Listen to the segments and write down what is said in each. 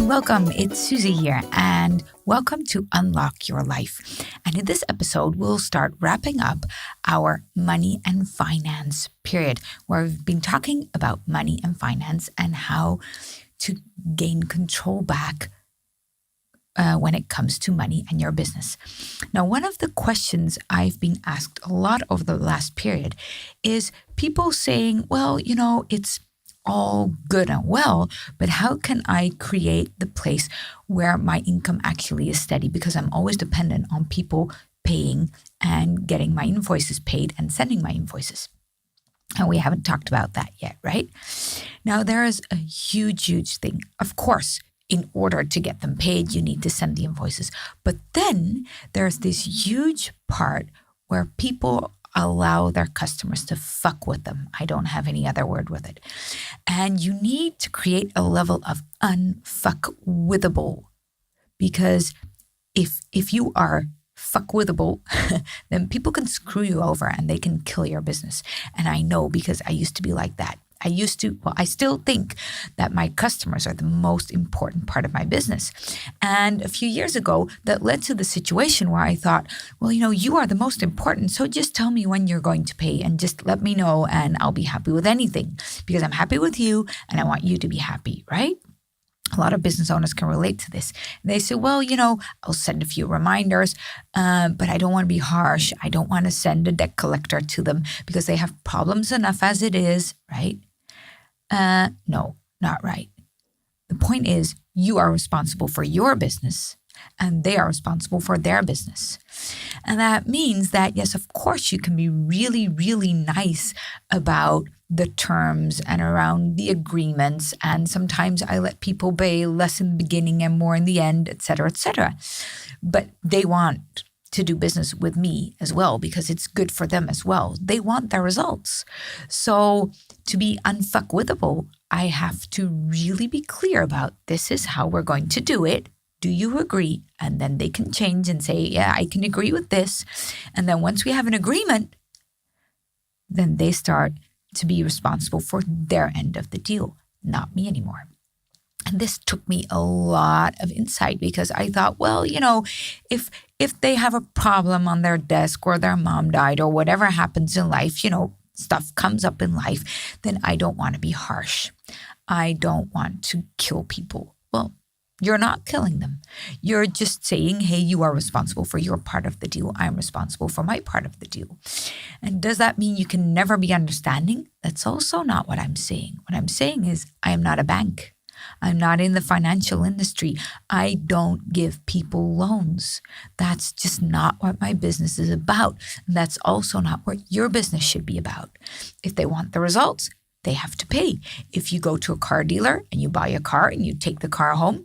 Welcome, it's Susie here, and welcome to Unlock Your Life. And in this episode, we'll start wrapping up our money and finance period, where we've been talking about money and finance and how to gain control back when it comes to money and your business. Now, one of the questions I've been asked a lot over the last period is people saying, well, it's all good and well, but how can I create the place where my income actually is steady? Because I'm always dependent on people paying and getting my invoices paid and sending my invoices. And we haven't talked about that yet, right? Now, there is a huge thing. Of course, in order to get them paid, you need to send the invoices. But then there's this huge part where people allow their customers to fuck with them. I don't have any other word with it. And you need to create a level of unfuckwithable, because if you are fuckwithable, then people can screw you over and they can kill your business. And I know, because I used to be like that. I still think that my customers are the most important part of my business. And a few years ago, that led to the situation where I thought, well, you are the most important. So just tell me when you're going to pay and just let me know and I'll be happy with anything, because I'm happy with you and I want you to be happy, right? A lot of business owners can relate to this. They say, well, I'll send a few reminders, but I don't want to be harsh. I don't want to send a debt collector to them because they have problems enough as it is, right? No, not right. The point is, you are responsible for your business and they are responsible for their business. And that means that, yes, of course, you can be really nice about the terms and around the agreements. And sometimes I let people pay less in the beginning and more in the end, et cetera, et cetera. But they want to do business with me as well, because it's good for them as well. They want their results. So to be unfuckwithable, I have to really be clear about, this is how we're going to do it. Do you agree? And then they can change and say, yeah, I can agree with this. And then once we have an agreement, then they start to be responsible for their end of the deal, not me anymore. And this took me a lot of insight, because I thought, well, if they have a problem on their desk or their mom died or whatever happens in life, stuff comes up in life, then I don't want to be harsh. I don't want to kill people. Well, you're not killing them. You're just saying, hey, you are responsible for your part of the deal. I'm responsible for my part of the deal. And does that mean you can never be understanding? That's also not what I'm saying. What I'm saying is, I am not a bank. I'm not in the financial industry. I don't give people loans. That's just not what my business is about. And that's also not what your business should be about. If they want the results, they have to pay. If you go to a car dealer and you buy a car and you take the car home,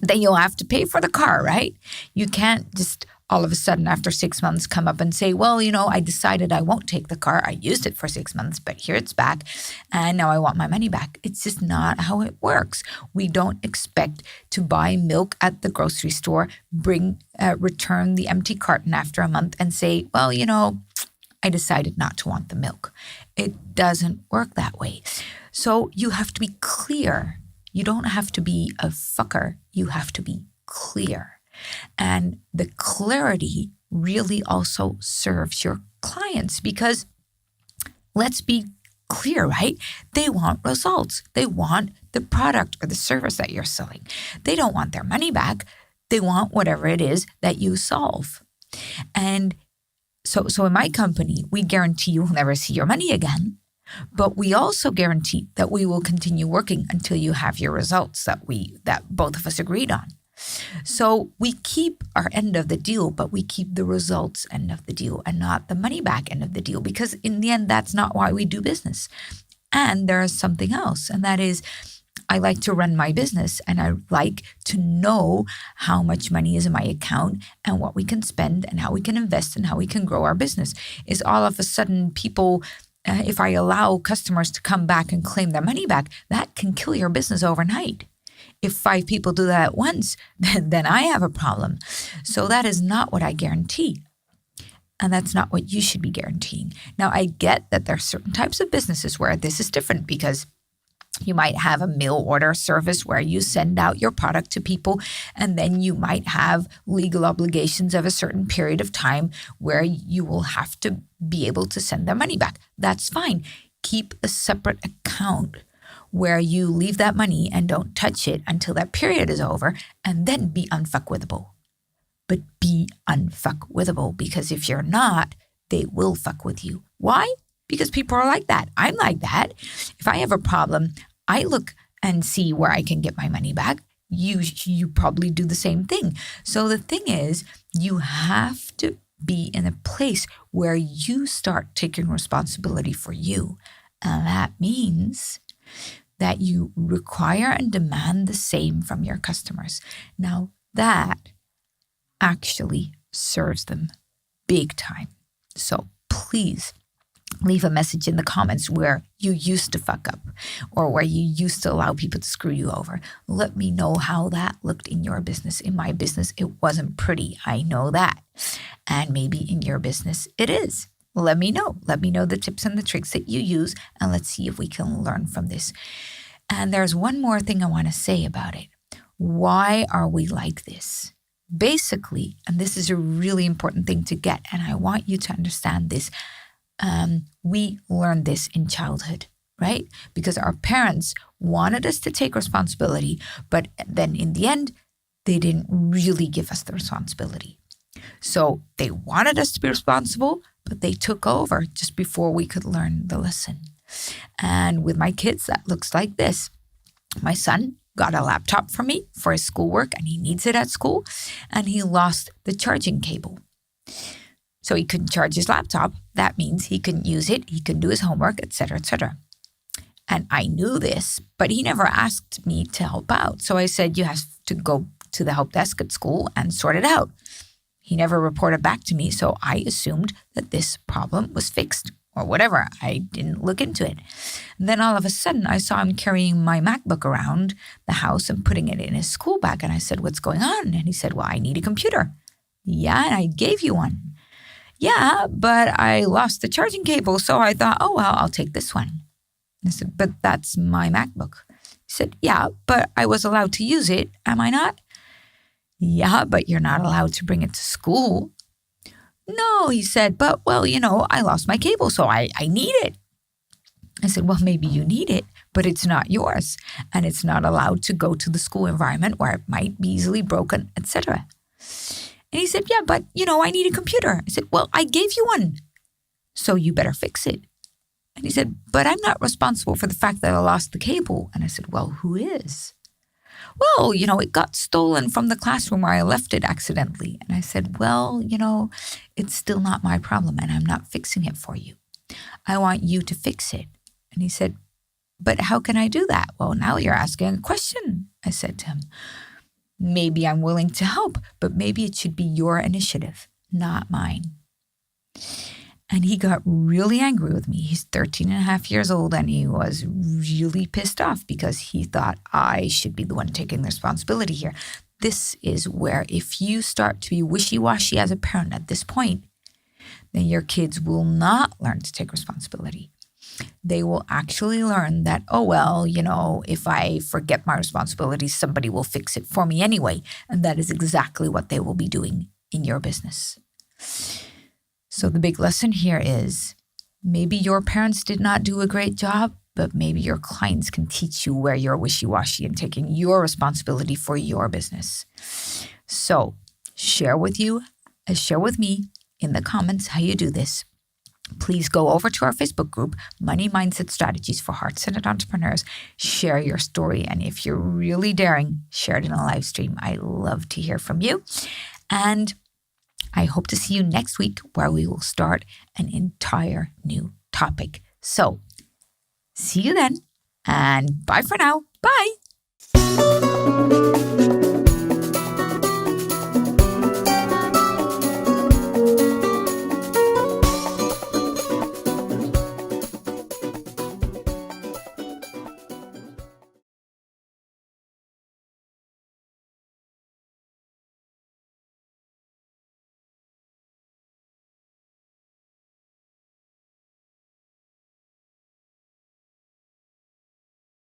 then you'll have to pay for the car, right? You can't just all of a sudden after 6 months come up and say, well, I decided I won't take the car. I used it for 6 months, but here it's back. And now I want my money back. It's just not how it works. We don't expect to buy milk at the grocery store, return the empty carton after a month and say, well, I decided not to want the milk. It doesn't work that way. So you have to be clear. You don't have to be a fucker. You have to be clear. And the clarity really also serves your clients, because let's be clear, right? They want results. They want the product or the service that you're selling. They don't want their money back. They want whatever it is that you solve. And so in my company, we guarantee you will never see your money again. But we also guarantee that we will continue working until you have your results that both of us agreed on. So we keep our end of the deal, but we keep the results end of the deal and not the money back end of the deal, because in the end, that's not why we do business. And there is something else, and that is, I like to run my business and I like to know how much money is in my account and what we can spend and how we can invest and how we can grow our business. Is all of a sudden people, if I allow customers to come back and claim their money back, that can kill your business overnight. If 5 people do that at once, then I have a problem. So that is not what I guarantee. And that's not what you should be guaranteeing. Now, I get that there are certain types of businesses where this is different, because You might have a mail order service where you send out your product to people, and then you might have legal obligations of a certain period of time where you will have to be able to send their money back. That's fine. Keep a separate account where you leave that money and don't touch it until that period is over, and then be unfuckwithable. But be unfuckwithable, because if you're not, they will fuck with you. Why? Because people are like that. I'm like that. If I have a problem, I look and see where I can get my money back. You probably do the same thing. So the thing is, you have to be in a place where you start taking responsibility for you. And that means that you require and demand the same from your customers. Now, that actually serves them big time. So please leave a message in the comments where you used to fuck up or where you used to allow people to screw you over. Let me know how that looked in your business. In my business, it wasn't pretty. I know that. And maybe in your business, it is. Let me know. Let me know the tips and the tricks that you use, and let's see if we can learn from this. And there's one more thing I want to say about it. Why are we like this? Basically, and this is a really important thing to get, and I want you to understand this, we learned this in childhood, right? Because our parents wanted us to take responsibility, but then in the end, they didn't really give us the responsibility. So they wanted us to be responsible, but they took over just before we could learn the lesson. And with my kids, that looks like this. My son got a laptop for me for his schoolwork, and he needs it at school, and he lost the charging cable. So he couldn't charge his laptop. That means he couldn't use it, he couldn't do his homework, etc., etc. And I knew this, but he never asked me to help out. So I said, you have to go to the help desk at school and sort it out. He never reported back to me, so I assumed that this problem was fixed or whatever. I didn't look into it. And then all of a sudden, I saw him carrying my MacBook around the house and putting it in his school bag. And I said, what's going on? And he said, well, I need a computer. Yeah, and I gave you one. Yeah, but I lost the charging cable, so I thought, oh, well, I'll take this one. I said, but that's my MacBook. He said, yeah, but I was allowed to use it, am I not? Yeah, but you're not allowed to bring it to school. No, he said, but, well, I lost my cable, so I need it. I said, well, maybe you need it, but it's not yours, and it's not allowed to go to the school environment where it might be easily broken, etc. And he said, yeah, but, I need a computer. I said, well, I gave you one, so you better fix it. And he said, but I'm not responsible for the fact that I lost the cable. And I said, well, who is? Well, it got stolen from the classroom where I left it accidentally. And I said, well, it's still not my problem, and I'm not fixing it for you. I want you to fix it. And he said, but how can I do that? Well, now you're asking a question, I said to him. Maybe I'm willing to help, but maybe it should be your initiative, not mine. And he got really angry with me. He's 13 and a half years old, and he was really pissed off because he thought I should be the one taking the responsibility here. This is where if you start to be wishy-washy as a parent at this point, then your kids will not learn to take responsibility. They will actually learn that, oh, well, if I forget my responsibilities, somebody will fix it for me anyway. And that is exactly what they will be doing in your business. So the big lesson here is maybe your parents did not do a great job, but maybe your clients can teach you where you're wishy-washy and taking your responsibility for your business. So share with me in the comments how you do this. Please go over to our Facebook group, Money Mindset Strategies for Heart-Centered Entrepreneurs. Share your story. And if you're really daring, share it in a live stream. I love to hear from you. And I hope to see you next week where we will start an entire new topic. So see you then, and bye for now. Bye.